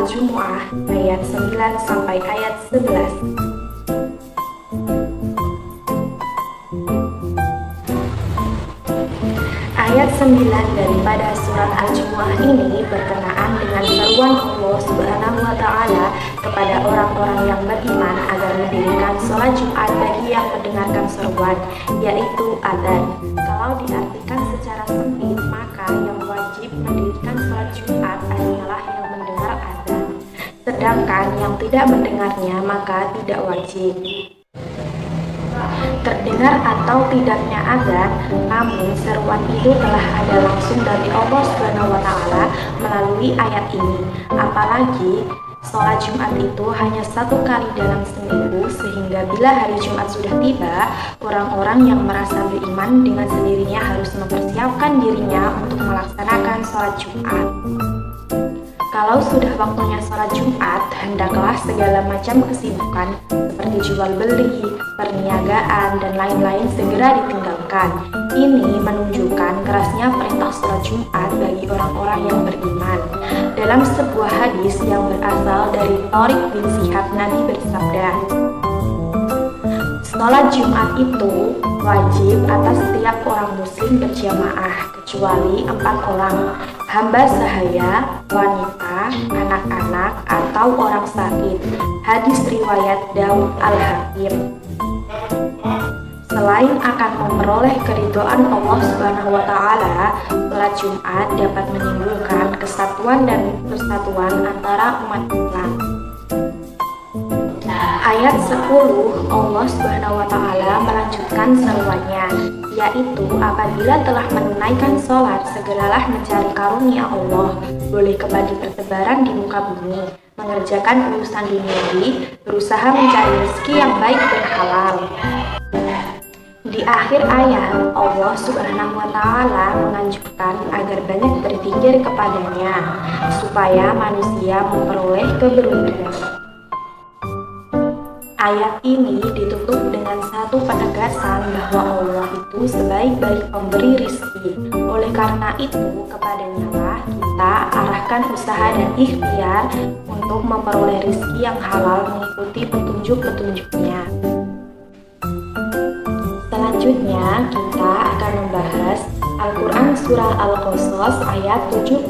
Al-Jumu'ah ayat 9 sampai ayat 11. Ayat 9 daripada surat Al-Jumu'ah ini berkenaan dengan seruan Allah Subhanahu wa Ta'ala kepada orang-orang yang beriman agar mendirikan sholat Jumat bagi yang mendengarkan seruan, yaitu adzan. Kalau diartikan secara sempit, maka yang wajib mendirikan sholat Jumat adalah yang mendengar adzan, sedangkan yang tidak mendengarnya maka tidak wajib. Terdengar atau tidaknya adzan, namun seruan itu telah ada langsung dari Allah Subhanahu wa Ta'ala melalui ayat ini. Apalagi sholat Jumat itu hanya satu kali dalam seminggu, sehingga bila hari Jumat sudah tiba, orang-orang yang merasa beriman dengan sendirinya harus mempersiapkan dirinya untuk melaksanakan sholat Jumat. Kalau sudah waktunya sholat Jumat, hendaklah segala macam kesibukan seperti jual beli, perniagaan, dan lain-lain segera ditinggalkan. Ini menunjukkan kerasnya perintah sholat Jumat bagi orang-orang yang beriman. Dalam sebuah hadis yang berasal dari Thariq bin Shihab, Nabi bersabda, sholat Jumat itu wajib atas setiap orang muslim berjamaah kecuali 4 orang, hamba sahaya, wanita, anak-anak, atau orang sakit. Hadis riwayat Daud Al-Hakim. Selain akan memperoleh keridhaan Allah Subhanahu wa Ta'ala, sholat Jumat dapat menimbulkan kesatuan dan persatuan antara umat Islam. Ayat 10, Allah Subhanahu wa Ta'ala melanjutkan seruannya, yaitu apabila telah menunaikan sholat, segeralah mencari karunia Allah, boleh kembali bertebaran di muka bumi, mengerjakan urusan duniawi, berusaha mencari rezeki yang baik dan halal. Di akhir ayat, Allah Subhanahu wa Ta'ala menganjurkan agar banyak berzikir kepadanya, supaya manusia memperoleh keberuntungan. Ayat ini ditutup dengan satu penegasan bahwa Allah itu sebaik-baik pemberi rizki. Oleh karena itu, kepadanya lah kita arahkan usaha dan ikhtiar untuk memperoleh rizki yang halal mengikuti petunjuk-petunjuknya. Selanjutnya, kita akan membahas Al-Quran Surah Al-Qasas ayat 77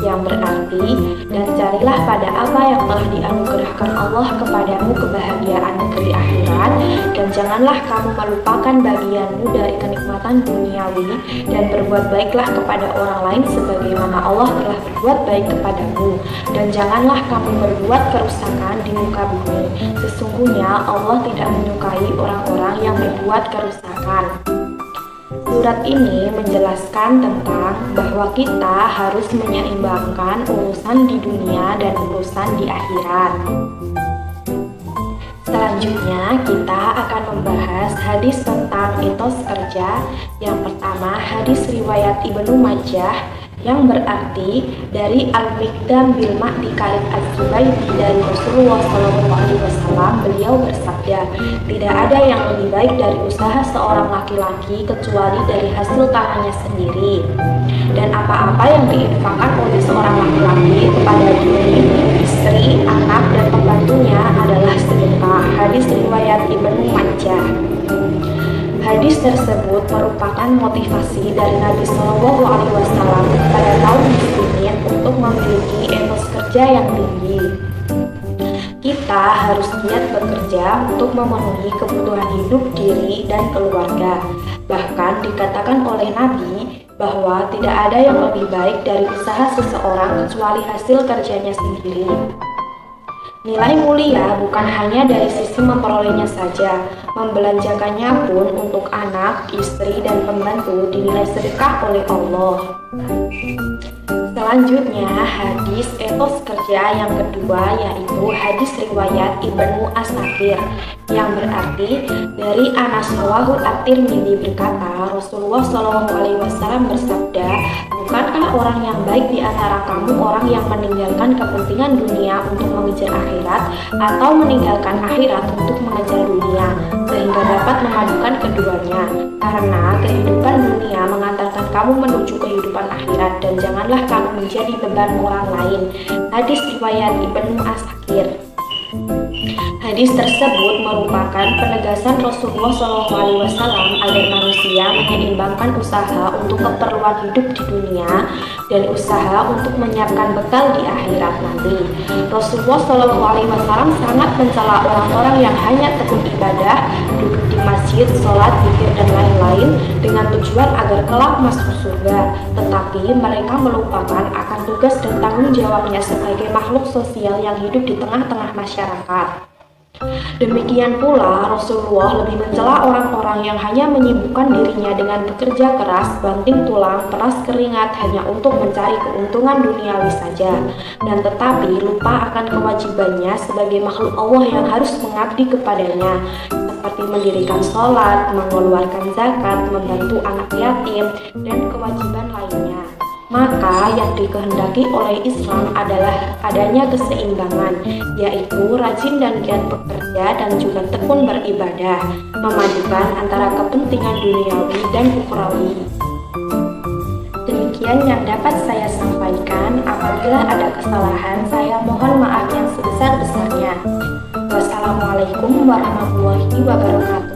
yang berarti, dan carilah pada apa yang telah dianugerahkan Allah kepadamu kebahagiaan negeri akhirat, dan janganlah kamu melupakan bagianmu dari kenikmatan duniawi, dan berbuat baiklah kepada orang lain sebagaimana Allah telah berbuat baik kepadamu, dan janganlah kamu berbuat kerusakan di muka bumi. Sesungguhnya Allah tidak menyukai orang-orang yang berbuat kerusakan. Surat ini menjelaskan tentang bahwa kita harus menyeimbangkan urusan di dunia dan urusan di akhirat. Selanjutnya kita akan membahas hadis tentang etos kerja. Yang pertama, hadis riwayat Ibnu Majah yang berarti dari Al-Miqdam bin Ma'di Khalid Az-Zubaydi dari Rasulullah SAW, beliau bersabda, tidak ada yang lebih baik dari usaha seorang laki-laki kecuali dari hasil tangannya sendiri, dan apa-apa yang diinfakkan oleh seorang laki-laki kepada diri, istri, anak, dan pembantunya adalah sedekah. Hadis riwayat Ibnu Majah. Hadis tersebut merupakan motivasi dari Nabi SAW kepada kaum muslimin untuk memiliki etos kerja yang tinggi. Kita harus giat bekerja untuk memenuhi kebutuhan hidup diri dan keluarga. Bahkan dikatakan oleh Nabi bahwa tidak ada yang lebih baik dari usaha seseorang kecuali hasil kerjanya sendiri. Nilai mulia bukan hanya dari sisi memperolehnya saja, membelanjakannya pun untuk anak, istri, dan pembantu dinilai sedekah oleh Allah. Selanjutnya, hadis etos kerja yang kedua yaitu hadis riwayat Ibnu Asakir yang berarti dari Anas Rawahul At-Tirmidzi berkata, Rasulullah SAW bersabda, bukan Bukankah orang yang baik di antara kamu orang yang meninggalkan kepentingan dunia untuk mengejar akhirat atau meninggalkan akhirat untuk mengejar dunia, sehingga dapat memadukan keduanya? Karena kehidupan dunia mengantarkan kamu menuju kehidupan akhirat, dan janganlah kamu menjadi beban orang lain. Hadis riwayat Ibnu Asakir. Hadis tersebut merupakan penegasan Rasulullah SAW agar manusia menyeimbangkan usaha untuk keperluan hidup di dunia dan usaha untuk menyiapkan bekal di akhirat nanti. Rasulullah SAW sangat mencela orang-orang yang hanya tekun ibadah, duduk di masjid, sholat, zikir, dan lain-lain dengan tujuan agar kelak masuk surga, tetapi mereka melupakan akan tugas dan tanggung jawabnya sebagai makhluk sosial yang hidup di tengah-tengah masyarakat. Demikian pula, Rasulullah lebih mencela orang-orang yang hanya menyibukkan dirinya dengan bekerja keras, banting tulang, peras keringat hanya untuk mencari keuntungan duniawi saja, dan tetapi lupa akan kewajibannya sebagai makhluk Allah yang harus mengabdi kepadanya, seperti mendirikan sholat, mengeluarkan zakat, membantu anak yatim, dan kewajiban lainnya. Maka yang dikehendaki oleh Islam adalah adanya keseimbangan, yaitu rajin dan giat bekerja dan juga tekun beribadah, memadukan antara kepentingan duniawi dan ukhrawi. Demikian yang dapat saya sampaikan. Apabila ada kesalahan, saya mohon maaf yang sebesar-besarnya. Wassalamualaikum warahmatullahi wabarakatuh.